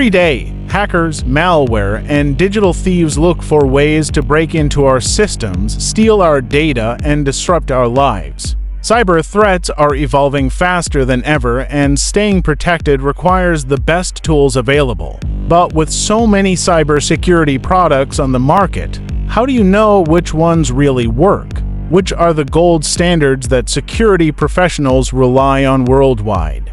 Every day, hackers, malware, and digital thieves look for ways to break into our systems, steal our data, and disrupt our lives. Cyber threats are evolving faster than ever, and staying protected requires the best tools available. But with so many cybersecurity products on the market, how do you know which ones really work? Which are the gold standards that security professionals rely on worldwide?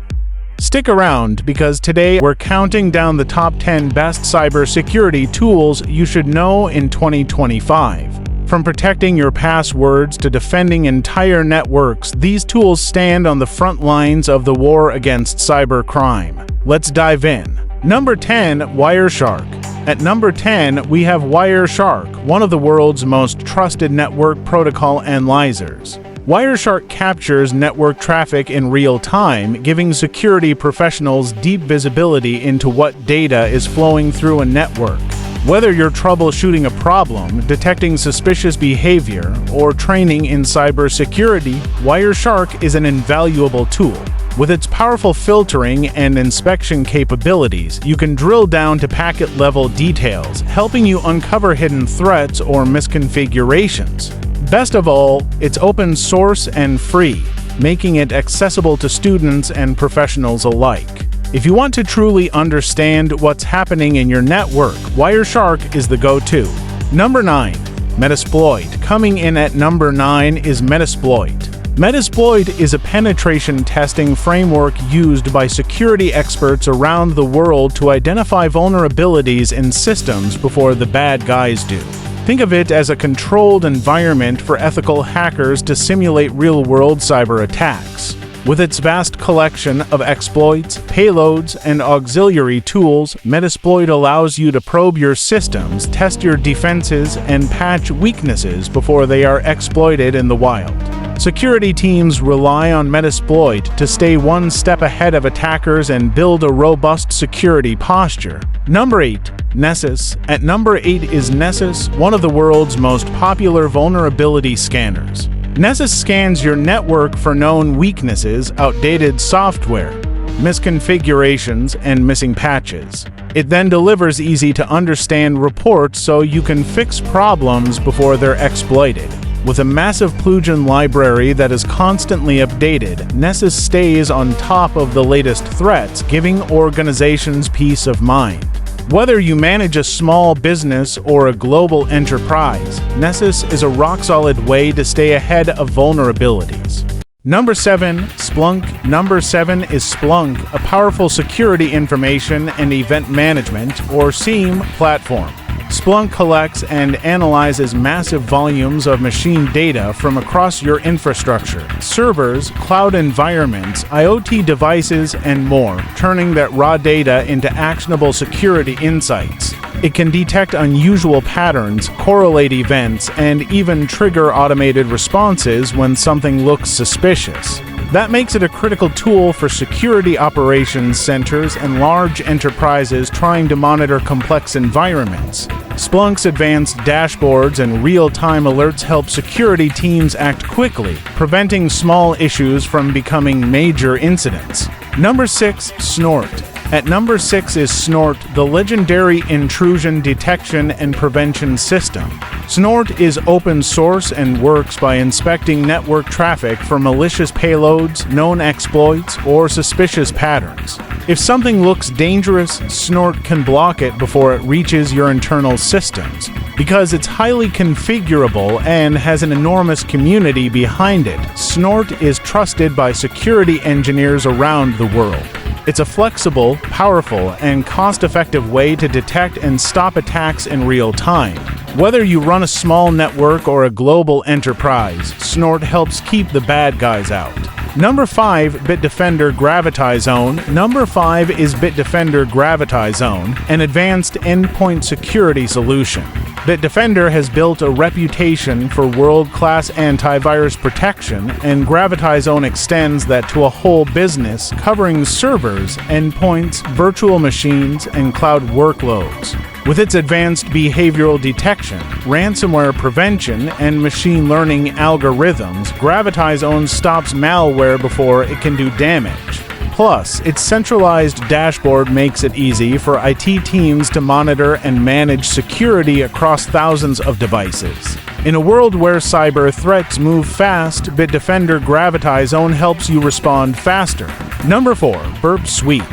Stick around, because today we're counting down the top 10 best cybersecurity tools you should know in 2025. From protecting your passwords to defending entire networks, these tools stand on the front lines of the war against cybercrime. Let's dive in. Number 10. Wireshark. At number 10, we have Wireshark, one of the world's most trusted network protocol analyzers. Wireshark captures network traffic in real time, giving security professionals deep visibility into what data is flowing through a network. Whether you're troubleshooting a problem, detecting suspicious behavior, or training in cybersecurity, Wireshark is an invaluable tool. With its powerful filtering and inspection capabilities, you can drill down to packet-level details, helping you uncover hidden threats or misconfigurations. Best of all, it's open source and free, making it accessible to students and professionals alike. If you want to truly understand what's happening in your network, Wireshark is the go-to. Number 9. Metasploit. Coming in at number 9 is Metasploit. Metasploit is a penetration testing framework used by security experts around the world to identify vulnerabilities in systems before the bad guys do. Think of it as a controlled environment for ethical hackers to simulate real-world cyber attacks. With its vast collection of exploits, payloads, and auxiliary tools, Metasploit allows you to probe your systems, test your defenses, and patch weaknesses before they are exploited in the wild. Security teams rely on Metasploit to stay one step ahead of attackers and build a robust security posture. Number 8. Nessus. At number 8 is Nessus, one of the world's most popular vulnerability scanners. Nessus scans your network for known weaknesses, outdated software, misconfigurations, and missing patches. It then delivers easy-to-understand reports so you can fix problems before they're exploited. With a massive plugin library that is constantly updated, Nessus stays on top of the latest threats, giving organizations peace of mind. Whether you manage a small business or a global enterprise, Nessus is a rock-solid way to stay ahead of vulnerabilities. Number 7. Splunk. Number 7 is Splunk, a powerful security information and event management, or SIEM, platform. Splunk collects and analyzes massive volumes of machine data from across your infrastructure, servers, cloud environments, IoT devices, and more, turning that raw data into actionable security insights. It can detect unusual patterns, correlate events, and even trigger automated responses when something looks suspicious. That makes it a critical tool for security operations centers and large enterprises trying to monitor complex environments. Splunk's advanced dashboards and real-time alerts help security teams act quickly, preventing small issues from becoming major incidents. Number 6. Snort. At number 6 is Snort, the legendary intrusion detection and prevention system. Snort is open source and works by inspecting network traffic for malicious payloads, known exploits, or suspicious patterns. If something looks dangerous, Snort can block it before it reaches your internal systems. Because it's highly configurable and has an enormous community behind it, Snort is trusted by security engineers around the world. It's a flexible, powerful, and cost-effective way to detect and stop attacks in real time. Whether you run a small network or a global enterprise, Snort helps keep the bad guys out. Number 5. Bitdefender Gravity Zone. Number 5 is Bitdefender Gravity Zone, an advanced endpoint security solution. Bitdefender has built a reputation for world-class antivirus protection, and Gravity Zone extends that to a whole business, covering servers, endpoints, virtual machines, and cloud workloads. With its advanced behavioral detection, ransomware prevention, and machine learning algorithms, Gravity Zone stops malware before it can do damage. Plus, its centralized dashboard makes it easy for IT teams to monitor and manage security across thousands of devices. In a world where cyber threats move fast, Bitdefender Gravitize Zone helps you respond faster. Number 4. Burp Suite.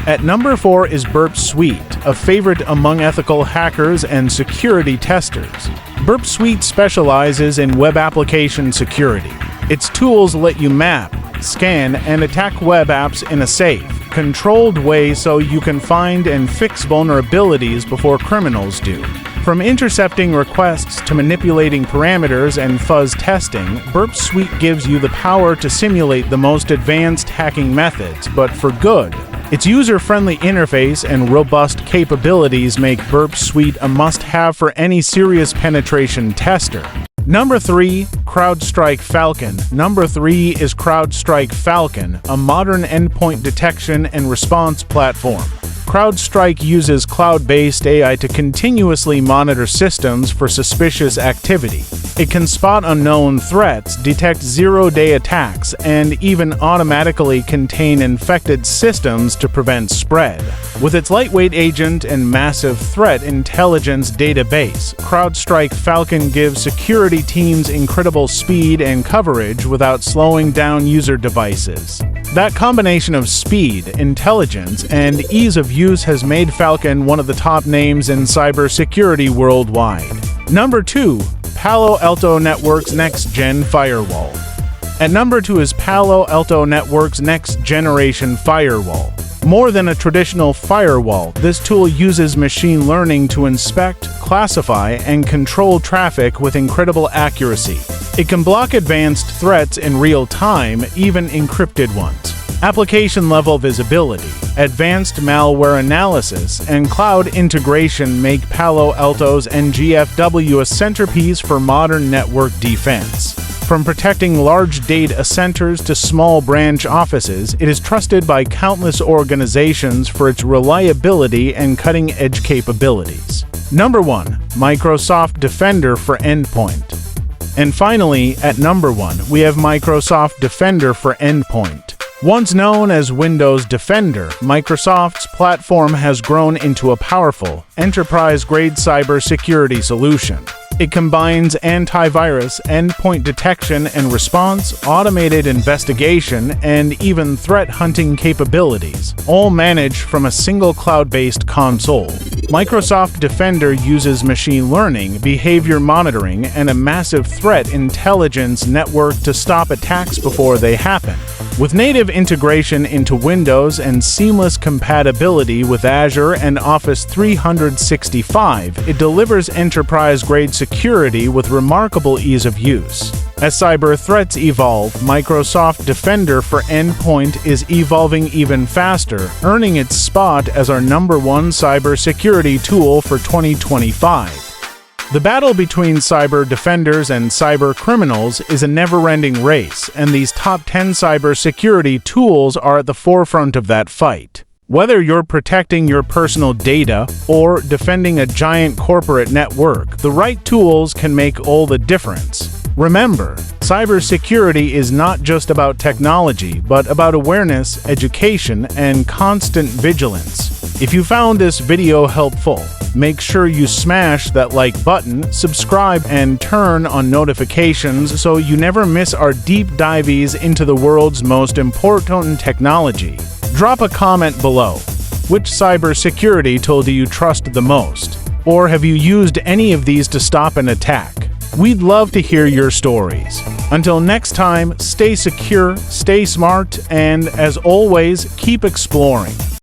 At number 4 is Burp Suite, a favorite among ethical hackers and security testers. Burp Suite specializes in web application security. Its tools let you map, scan, and attack web apps in a safe, controlled way so you can find and fix vulnerabilities before criminals do. From intercepting requests to manipulating parameters and fuzz testing, Burp Suite gives you the power to simulate the most advanced hacking methods, but for good. Its user-friendly interface and robust capabilities make Burp Suite a must-have for any serious penetration tester. Number 3. CrowdStrike Falcon. Number 3 is CrowdStrike Falcon, a modern endpoint detection and response platform. CrowdStrike uses cloud-based AI to continuously monitor systems for suspicious activity. It can spot unknown threats, detect zero-day attacks, and even automatically contain infected systems to prevent spread. With its lightweight agent and massive threat intelligence database, CrowdStrike Falcon gives security teams incredible speed and coverage without slowing down user devices. That combination of speed, intelligence, and ease of use has made Falcon one of the top names in cybersecurity worldwide. Number 2. Palo Alto Networks Next Gen Firewall. At number 2 is Palo Alto Networks Next Generation Firewall. More than a traditional firewall, this tool uses machine learning to inspect, classify, and control traffic with incredible accuracy. It can block advanced threats in real time, even encrypted ones. Application-level visibility, advanced malware analysis, and cloud integration make Palo Alto's NGFW a centerpiece for modern network defense. From protecting large data centers to small branch offices, it is trusted by countless organizations for its reliability and cutting-edge capabilities. Number 1. Microsoft Defender for Endpoint. And finally, at number 1, we have Microsoft Defender for Endpoint. Once known as Windows Defender, Microsoft's platform has grown into a powerful, enterprise-grade cybersecurity solution. It combines antivirus, endpoint detection and response, automated investigation, and even threat hunting capabilities, all managed from a single cloud-based console. Microsoft Defender uses machine learning, behavior monitoring, and a massive threat intelligence network to stop attacks before they happen. With native integration into Windows and seamless compatibility with Azure and Office 365, it delivers enterprise-grade security with remarkable ease of use. As cyber threats evolve, Microsoft Defender for Endpoint is evolving even faster, earning its spot as our number 1 cybersecurity tool for 2025. The battle between cyber defenders and cyber criminals is a never-ending race, and these top 10 cybersecurity tools are at the forefront of that fight. Whether you're protecting your personal data or defending a giant corporate network, the right tools can make all the difference. Remember, cybersecurity is not just about technology, but about awareness, education, and constant vigilance. If you found this video helpful, make sure you smash that like button, subscribe, and turn on notifications so you never miss our deep dives into the world's most important technology. Drop a comment below. Which cybersecurity tool do you trust the most? Or have you used any of these to stop an attack? We'd love to hear your stories. Until next time, stay secure, stay smart, and as always, keep exploring.